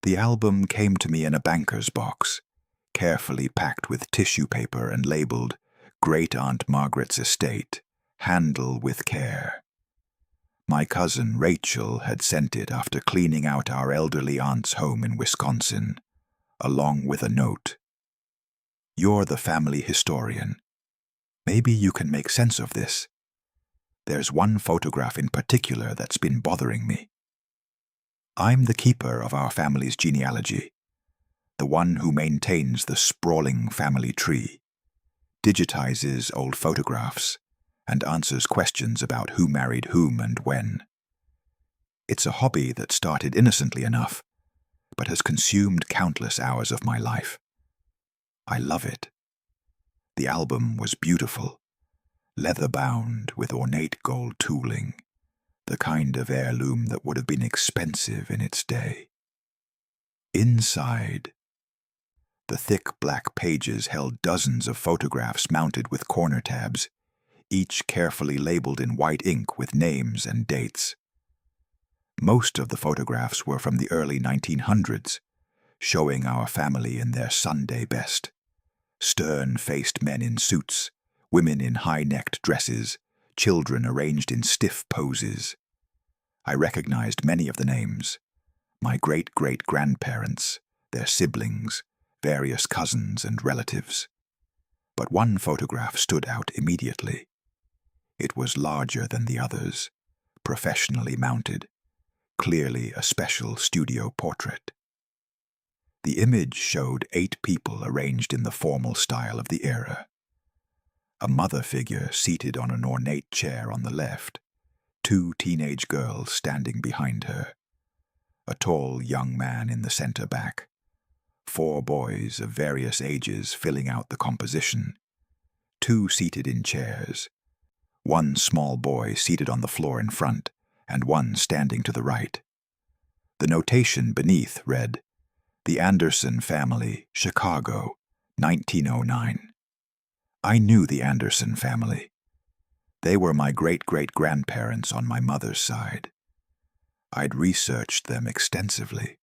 The album came to me in a banker's box, carefully packed with tissue paper and labeled Great Aunt Margaret's Estate, Handle with Care. My cousin Rachel had sent it after cleaning out our elderly aunt's home in Wisconsin, along with a note. You're the family historian. Maybe you can make sense of this. There's one photograph in particular that's been bothering me. I'm the keeper of our family's genealogy, the one who maintains the sprawling family tree, digitizes old photographs, and answers questions about who married whom and when. It's a hobby that started innocently enough, but has consumed countless hours of my life. I love it. The album was beautiful, leather-bound with ornate gold tooling, the kind of heirloom that would have been expensive in its day. Inside, the thick black pages held dozens of photographs mounted with corner tabs, each carefully labeled in white ink with names and dates. Most of the photographs were from the early 1900s, showing our family in their Sunday best. Stern-faced men in suits, women in high-necked dresses, children arranged in stiff poses. I recognized many of the names: my great-great-grandparents, their siblings, various cousins and relatives. But one photograph stood out immediately. It was larger than the others, professionally mounted, clearly a special studio portrait. The image showed 8 people arranged in the formal style of the era. A mother figure seated on an ornate chair on the left, 2 teenage girls standing behind her, a tall young man in the center back, 4 boys of various ages filling out the composition, 2 seated in chairs, 1 small boy seated on the floor in front, and 1 standing to the right. The notation beneath read, "The Anderson Family, Chicago, 1909. I knew the Anderson family. They were my great-great-grandparents on my mother's side. I'd researched them extensively.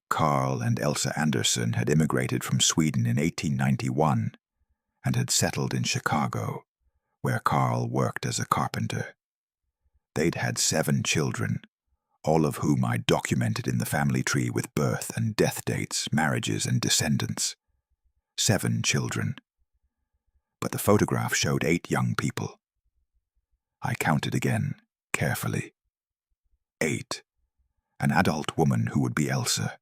Carl and Elsa Anderson had immigrated from Sweden in 1891 and had settled in Chicago, where Carl worked as a carpenter. They'd had 7 children, all of whom I documented in the family tree with birth and death dates, marriages, and descendants. 7 children. But the photograph showed 8 young people. I counted again, carefully. 8. An adult woman who would be Elsa,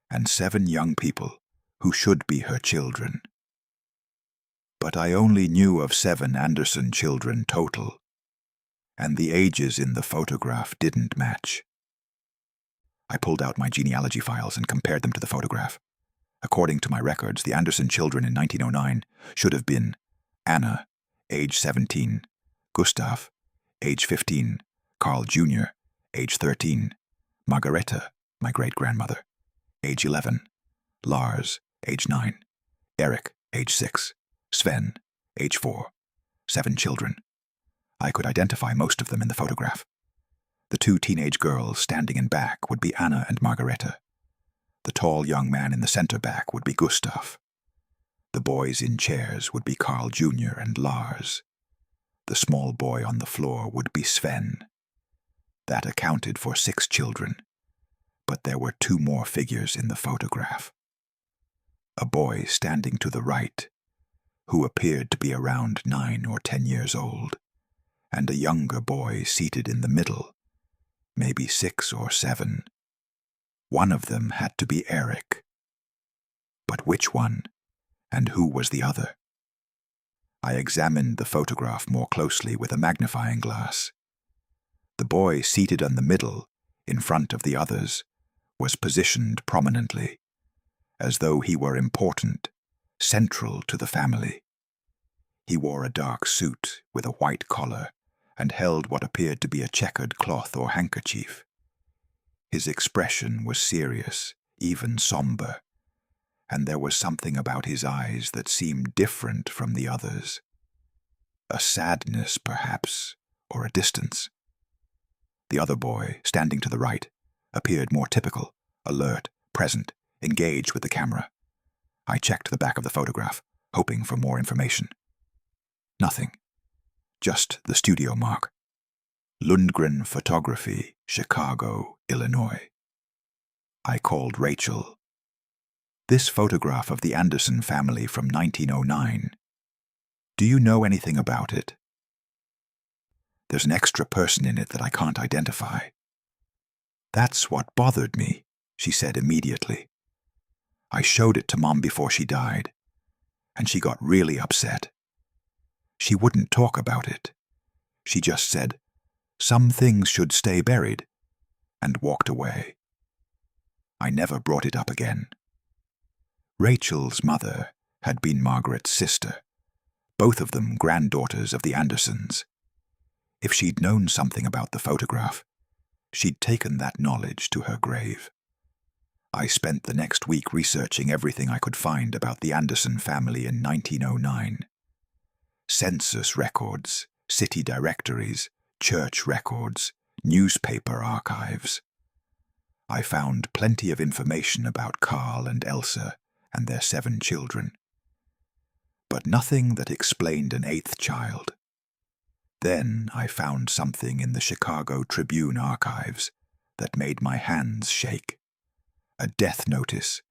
and 7 young people who should be her children. But I only knew of 7 Anderson children total, and the ages in the photograph didn't match. I pulled out my genealogy files and compared them to the photograph. According to my records, the Anderson children in 1909 should have been Anna, age 17, Gustav, age 15, Carl Jr., age 13, Margareta, my great-grandmother, age 11, Lars, age 9, Eric, age 6, Sven, age 4, 7 children. I could identify most of them in the photograph. The 2 teenage girls standing in back would be Anna and Margareta. The tall young man in the center back would be Gustav. The boys in chairs would be Carl Jr. and Lars. The small boy on the floor would be Sven. That accounted for 6 children, but there were 2 more figures in the photograph. A boy standing to the right, who appeared to be around 9 or 10 years old, and a younger boy seated in the middle, maybe 6 or 7. One of them had to be Eric. But which one, and who was the other? I examined the photograph more closely with a magnifying glass. The boy seated in the middle, in front of the others, was positioned prominently, as though he were important, central to the family. He wore a dark suit with a white collar and held what appeared to be a checkered cloth or handkerchief. His expression was serious, even somber, and there was something about his eyes that seemed different from the others. A sadness, perhaps, or a distance. The other boy, standing to the right, appeared more typical, alert, present, engaged with the camera. I checked the back of the photograph, hoping for more information. Nothing. Just the studio mark. Lundgren Photography, Chicago, Illinois. I called Rachel. This photograph of the Anderson family from 1909. Do you know anything about it? There's an extra person in it that I can't identify. That's what bothered me, she said immediately. I showed it to Mom before she died, and she got really upset. She wouldn't talk about it. She just said, "Some things should stay buried," and walked away. I never brought it up again. Rachel's mother had been Margaret's sister, both of them granddaughters of the Andersons. If she'd known something about the photograph, she'd taken that knowledge to her grave. I spent the next week researching everything I could find about the Anderson family in 1909. Census records, city directories, church records, newspaper archives. I found plenty of information about Carl and Elsa and their 7 children, but nothing that explained an 8th child. Then I found something in the Chicago Tribune archives that made my hands shake. A death notice,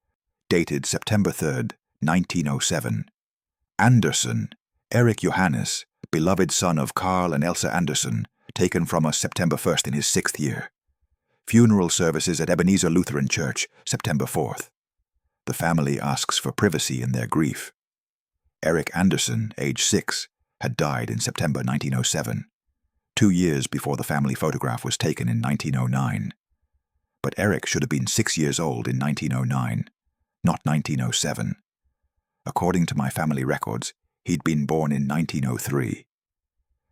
dated September 3rd, 1907. Anderson, Eric Johannes, beloved son of Carl and Elsa Anderson, taken from us September 1st in his 6th year. Funeral services at Ebenezer Lutheran Church, September 4th. The family asks for privacy in their grief. Eric Anderson, age 6, had died in September 1907, 2 years before the family photograph was taken in 1909. But Eric should have been 6 years old in 1909, not 1907. According to my family records, he'd been born in 1903,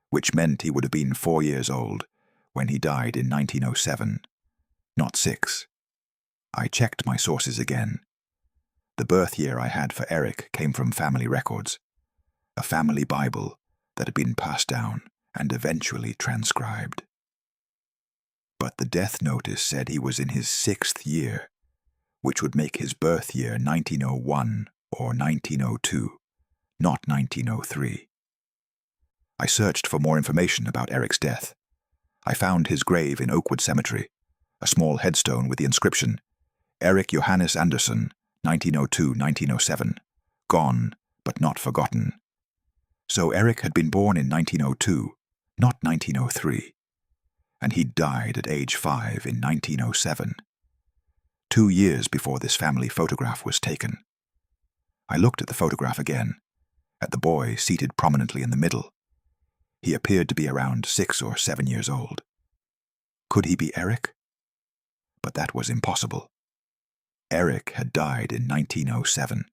which meant he would have been 4 years old when he died in 1907, not 6. I checked my sources again. The birth year I had for Eric came from family records, a family Bible that had been passed down and eventually transcribed. But the death notice said he was in his 6th year, which would make his birth year 1901 or 1902, not 1903. I searched for more information about Eric's death. I found his grave in Oakwood Cemetery, a small headstone with the inscription, Eric Johannes Anderson, 1902-1907, gone but not forgotten. So Eric had been born in 1902, not 1903. And he died at age 5 in 1907, 2 years before this family photograph was taken. I looked at the photograph again, at the boy seated prominently in the middle. He appeared to be around 6 or 7 years old. Could he be Eric? But that was impossible. Eric had died in 1907.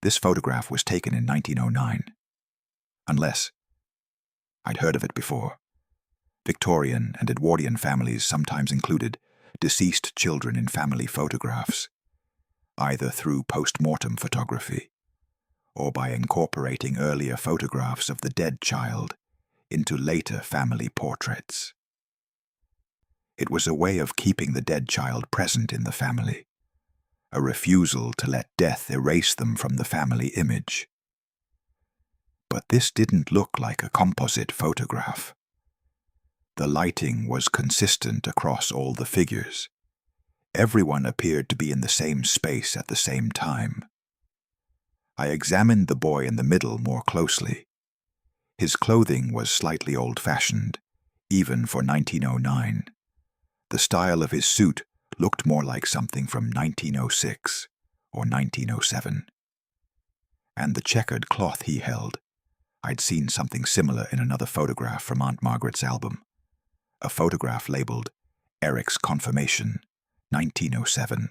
This photograph was taken in 1909. Unless I'd heard of it before. Victorian and Edwardian families sometimes included deceased children in family photographs, either through post-mortem photography or by incorporating earlier photographs of the dead child into later family portraits. It was a way of keeping the dead child present in the family, a refusal to let death erase them from the family image. But this didn't look like a composite photograph. The lighting was consistent across all the figures. Everyone appeared to be in the same space at the same time. I examined the boy in the middle more closely. His clothing was slightly old-fashioned, even for 1909. The style of his suit looked more like something from 1906 or 1907. And the checkered cloth he held, I'd seen something similar in another photograph from Aunt Margaret's album. A photograph labeled Eric's Confirmation, 1907.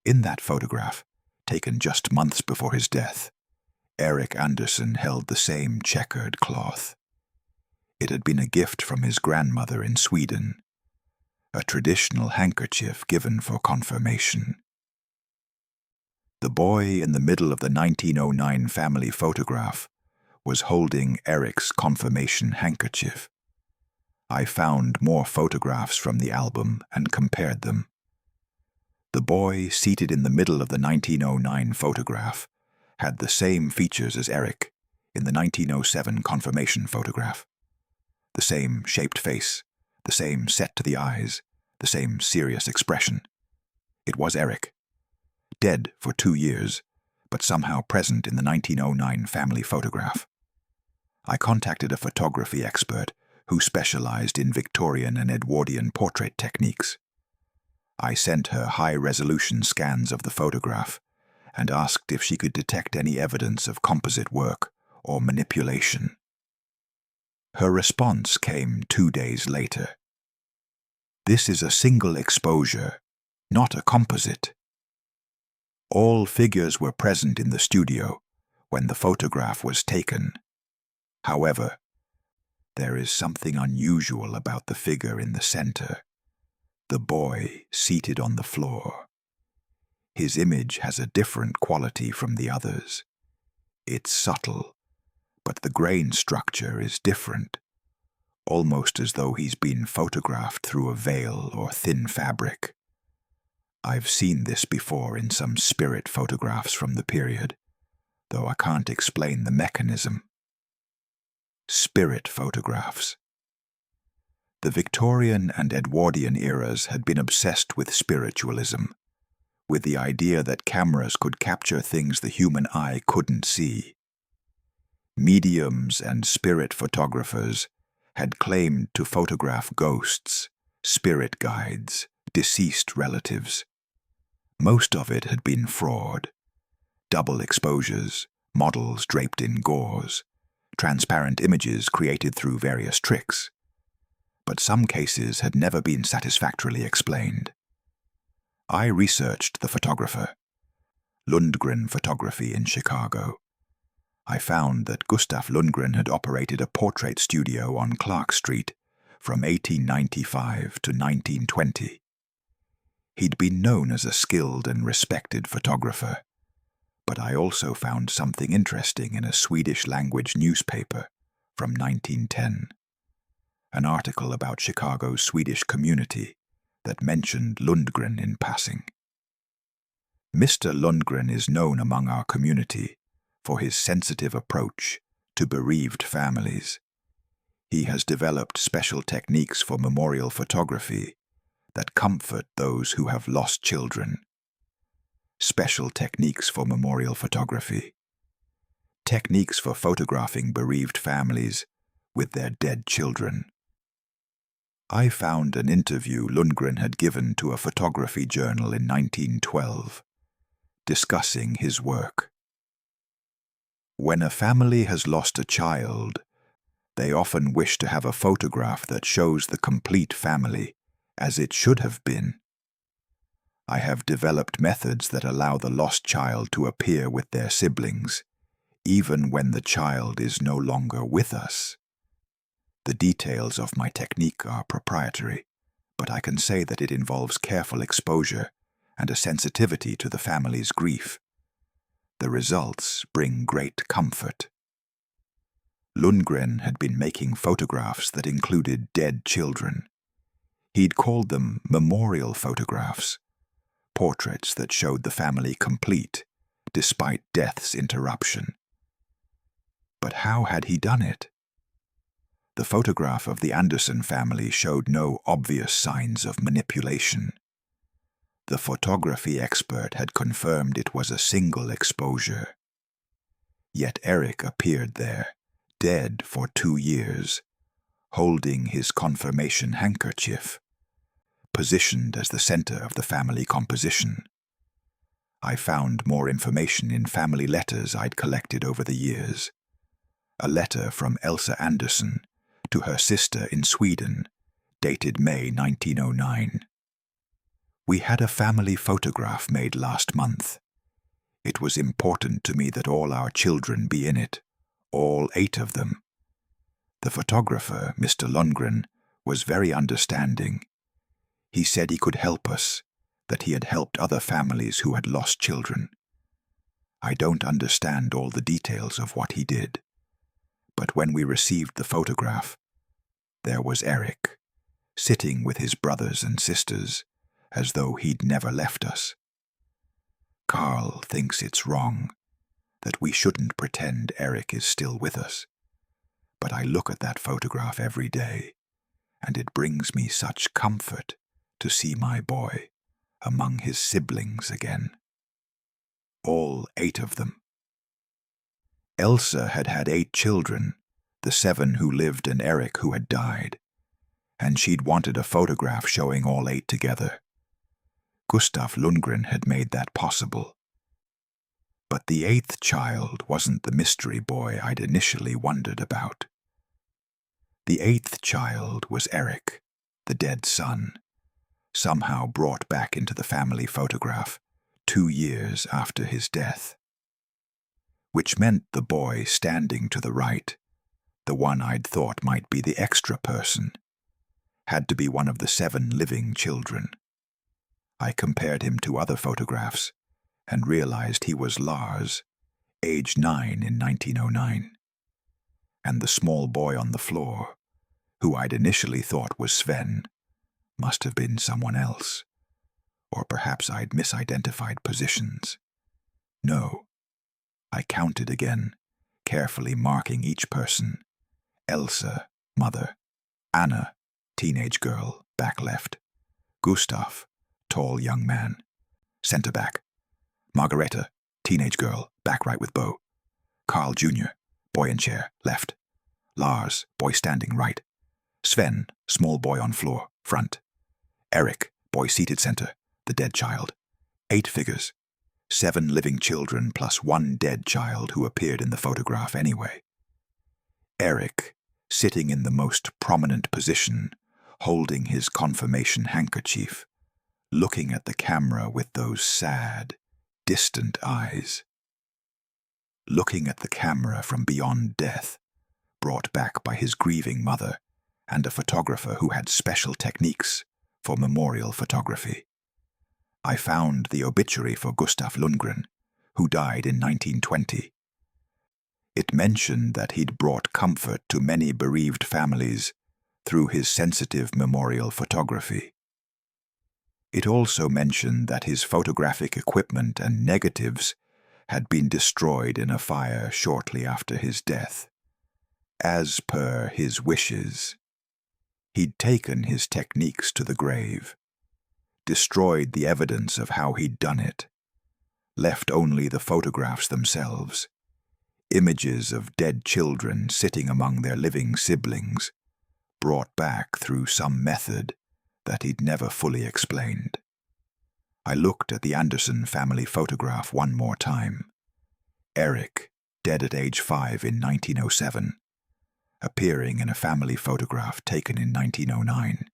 In that photograph, taken just months before his death, Eric Anderson held the same checkered cloth. It had been a gift from his grandmother in Sweden, a traditional handkerchief given for confirmation. The boy in the middle of the 1909 family photograph was holding Eric's confirmation handkerchief. I found more photographs from the album and compared them. boy seated in the middle of the 1909 photograph had the same features as Eric in the 1907 confirmation photograph. The same shaped face, the same set to the eyes, the same serious expression. It was Eric, dead for 2 years, but somehow present in the 1909 family photograph. I contacted a photography expert who specialized in Victorian and Edwardian portrait techniques. I sent her high-resolution scans of the photograph and asked if she could detect any evidence of composite work or manipulation. Her response came 2 days later. This is a single exposure, not a composite. All figures were present in the studio when the photograph was taken. However, there is something unusual about the figure in the center, the boy seated on the floor. His image has a different quality from the others. It's subtle, but the grain structure is different, almost as though he's been photographed through a veil or thin fabric. I've seen this before in some spirit photographs from the period, though I can't explain the mechanism. Spirit photographs. The Victorian and Edwardian eras had been obsessed with spiritualism, with the idea that cameras could capture things the human eye couldn't see. Mediums and spirit photographers had claimed to photograph ghosts, spirit guides, deceased relatives. Most of it had been fraud. Double exposures, models draped in gauze, transparent images created through various tricks. But some cases had never been satisfactorily explained. I researched the photographer, Lundgren Photography in Chicago. I found that Gustav Lundgren had operated a portrait studio on Clark Street from 1895 to 1920. He'd been known as a skilled and respected photographer, but I also found something interesting in a Swedish-language newspaper from 1910, an article about Chicago's Swedish community that mentioned Lundgren in passing. Mr. Lundgren is known among our community for his sensitive approach to bereaved families. He has developed special techniques for memorial photography that comfort those who have lost children. Special techniques for memorial photography. Techniques for photographing bereaved families with their dead children. I found an interview Lundgren had given to a photography journal in 1912, discussing his work. When a family has lost a child, they often wish to have a photograph that shows the complete family as it should have been. I have developed methods that allow the lost child to appear with their siblings, even when the child is no longer with us. The details of my technique are proprietary, but I can say that it involves careful exposure and a sensitivity to the family's grief. The results bring great comfort. Lundgren had been making photographs that included dead children. He'd called them memorial photographs, portraits that showed the family complete, despite death's interruption. But how had he done it? The photograph of the Anderson family showed no obvious signs of manipulation. The photography expert had confirmed it was a single exposure. Yet Eric appeared there, dead for 2 years, holding his confirmation handkerchief, positioned as the center of the family composition. I found more information in family letters I'd collected over the years. A letter from Elsa Anderson to her sister in Sweden, dated May 1909. We had a family photograph made last month. It was important to me that all our children be in it, all 8 of them. The photographer, Mr. Lundgren, was very understanding. He said he could help us, that he had helped other families who had lost children. I don't understand all the details of what he did, but when we received the photograph, there was Eric, sitting with his brothers and sisters, as though he'd never left us. Carl thinks it's wrong, that we shouldn't pretend Eric is still with us. But I look at that photograph every day, and it brings me such comfort to see my boy among his siblings again. All 8 of them. Elsa had had 8 children, the 7 who lived and Eric who had died, and she'd wanted a photograph showing all 8 together. Gustav Lundgren had made that possible. But the 8th child wasn't the mystery boy I'd initially wondered about. The 8th child was Eric, the dead son, somehow brought back into the family photograph 2 years after his death. Which meant the boy standing to the right, the one I'd thought might be the extra person, had to be one of the 7 living children. I compared him to other photographs and realized he was Lars, age 9 in 1909. And the small boy on the floor, who I'd initially thought was Sven, must have been someone else. Or perhaps I'd misidentified positions. No. I counted again, carefully marking each person. Elsa, mother. Anna, teenage girl, back left. Gustav, tall young man, center back. Margareta, teenage girl, back right with bow. Carl Jr., boy in chair, left. Lars, boy standing right. Sven, small boy on floor, front. Eric, boy seated center, the dead child. 8 figures. 7 living children plus 1 dead child who appeared in the photograph anyway. Eric, sitting in the most prominent position, holding his confirmation handkerchief, looking at the camera with those sad, distant eyes. Looking at the camera from beyond death, brought back by his grieving mother and a photographer who had special techniques for memorial photography. I found the obituary for Gustav Lundgren, who died in 1920. It mentioned that he'd brought comfort to many bereaved families through his sensitive memorial photography. It also mentioned that his photographic equipment and negatives had been destroyed in a fire shortly after his death. As per his wishes, he'd taken his techniques to the grave, destroyed the evidence of how he'd done it, left only the photographs themselves, images of dead children sitting among their living siblings, brought back through some method that he'd never fully explained. I looked at the Anderson family photograph one more time. Eric, dead at age 5 in 1907, appearing in a family photograph taken in 1909.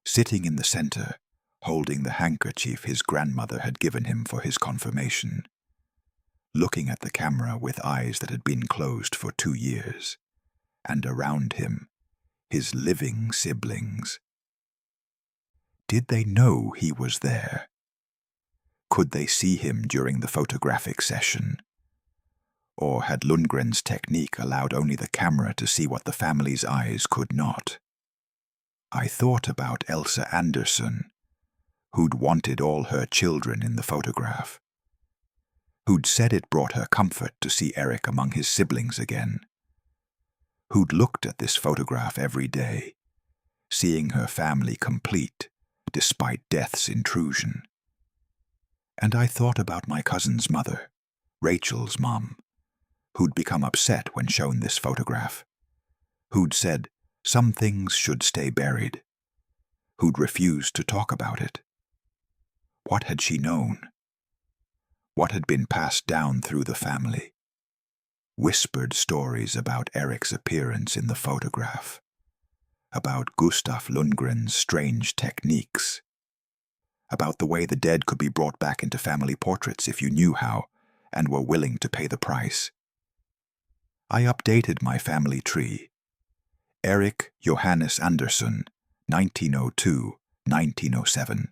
Sitting in the center, holding the handkerchief his grandmother had given him for his confirmation, looking at the camera with eyes that had been closed for 2 years, and around him, his living siblings. Did they know he was there? Could they see him during the photographic session? Or had Lundgren's technique allowed only the camera to see what the family's eyes could not? I thought about Elsa Anderson, who'd wanted all her children in the photograph, who'd said it brought her comfort to see Eric among his siblings again, who'd looked at this photograph every day, seeing her family complete despite death's intrusion. And I thought about my cousin's mother, Rachel's mom, who'd become upset when shown this photograph, who'd said some things should stay buried, who'd refused to talk about it. What had she known? What had been passed down through the family? Whispered stories about Eric's appearance in the photograph, about Gustav Lundgren's strange techniques, about the way the dead could be brought back into family portraits if you knew how and were willing to pay the price. I updated my family tree. Eric Johannes Andersson, 1902-1907.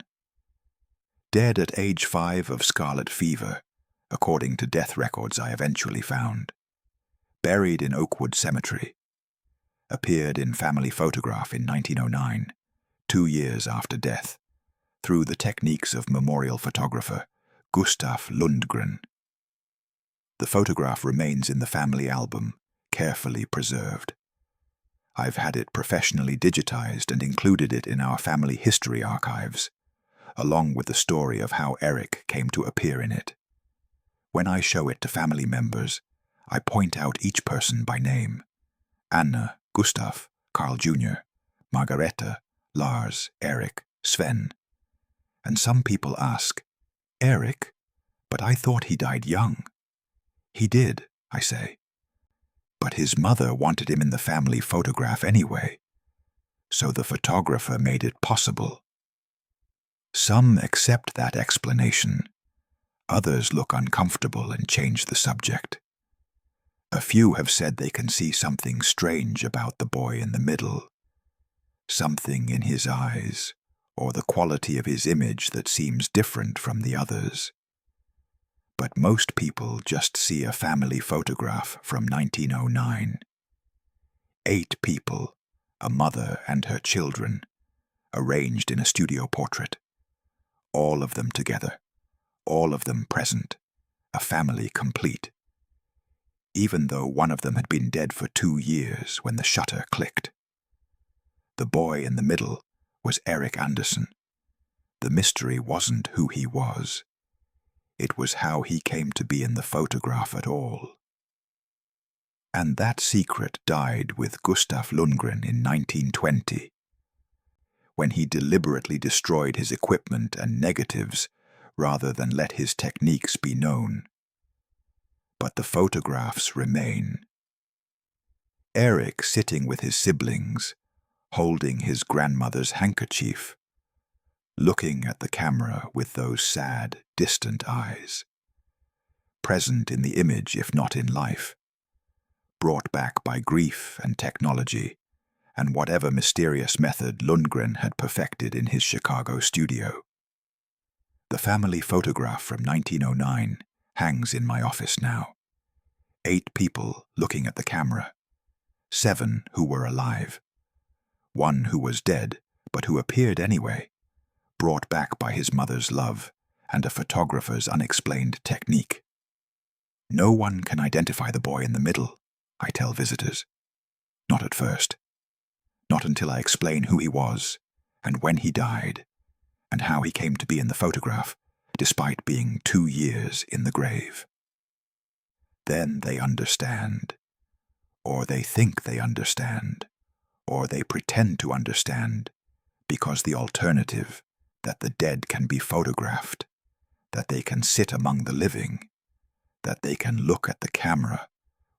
Dead at age 5 of scarlet fever, according to death records I eventually found. Buried in Oakwood Cemetery. Appeared in family photograph in 1909, 2 years after death. through the techniques of memorial photographer Gustaf Lundgren. The photograph remains in the family album, carefully preserved. I've had it professionally digitized and included it in our family history archives, along with the story of how Eric came to appear in it. When I show it to family members, I point out each person by name: Anna, Gustaf, Carl Jr., Margareta, Lars, Eric, Sven. And some people ask, "Eric? But I thought he died young." "He did," I say. "But his mother wanted him in the family photograph anyway, so the photographer made it possible." Some accept that explanation. Others look uncomfortable and change the subject. A few have said they can see something strange about the boy in the middle, something in his eyes, or the quality of his image that seems different from the others. But most people just see a family photograph from 1909. 8 people, a mother and her children, arranged in a studio portrait. All of them together, all of them present, a family complete. Even though one of them had been dead for 2 years when the shutter clicked. The boy in the middle was Eric Anderson. The mystery wasn't who he was. It was how he came to be in the photograph at all. And that secret died with Gustaf Lundgren in 1920, when he deliberately destroyed his equipment and negatives rather than let his techniques be known. But the photographs remain. Eric sitting with his siblings, holding his grandmother's handkerchief, looking at the camera with those sad, distant eyes. Present in the image if not in life. Brought back by grief and technology, and whatever mysterious method Lundgren had perfected in his Chicago studio. The family photograph from 1909 hangs in my office now. 8 people looking at the camera. 7 who were alive. 1 who was dead, but who appeared anyway, brought back by his mother's love and a photographer's unexplained technique. No one can identify the boy in the middle, I tell visitors. Not at first. Not until I explain who he was, and when he died, and how he came to be in the photograph, despite being 2 years in the grave. Then they understand. Or they think they understand. Or they pretend to understand, because the alternative, that the dead can be photographed, that they can sit among the living, that they can look at the camera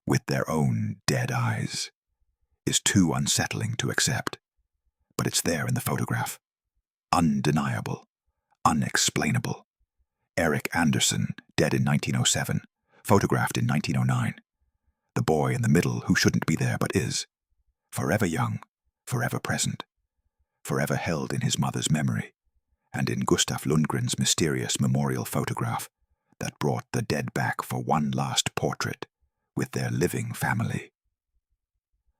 with their own dead eyes, is too unsettling to accept. But it's there in the photograph. Undeniable. Unexplainable. Eric Anderson, dead in 1907, photographed in 1909. The boy in the middle who shouldn't be there but is. Forever young, forever present, forever held in his mother's memory, and in Gustaf Lundgren's mysterious memorial photograph that brought the dead back for one last portrait with their living family.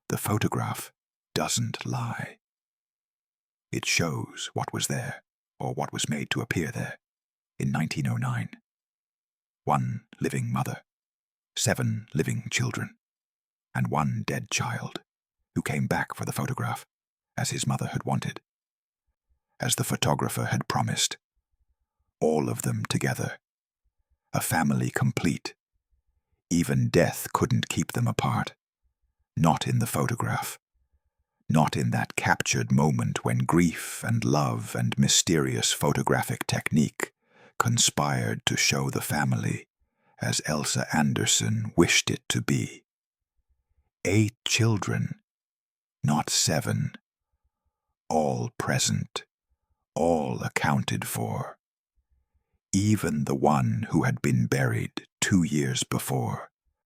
The photograph doesn't lie. It shows what was there, or what was made to appear there, in 1909. 1 living mother, 7 living children, and 1 dead child, who came back for the photograph, as his mother had wanted, as the photographer had promised. All of them together, a family complete. Even death couldn't keep them apart. Not in the photograph. Not in that captured moment when grief and love and mysterious photographic technique conspired to show the family as Elsa Anderson wished it to be. 8 children, not 7. All present, all accounted for. Even the one who had been buried 2 years before.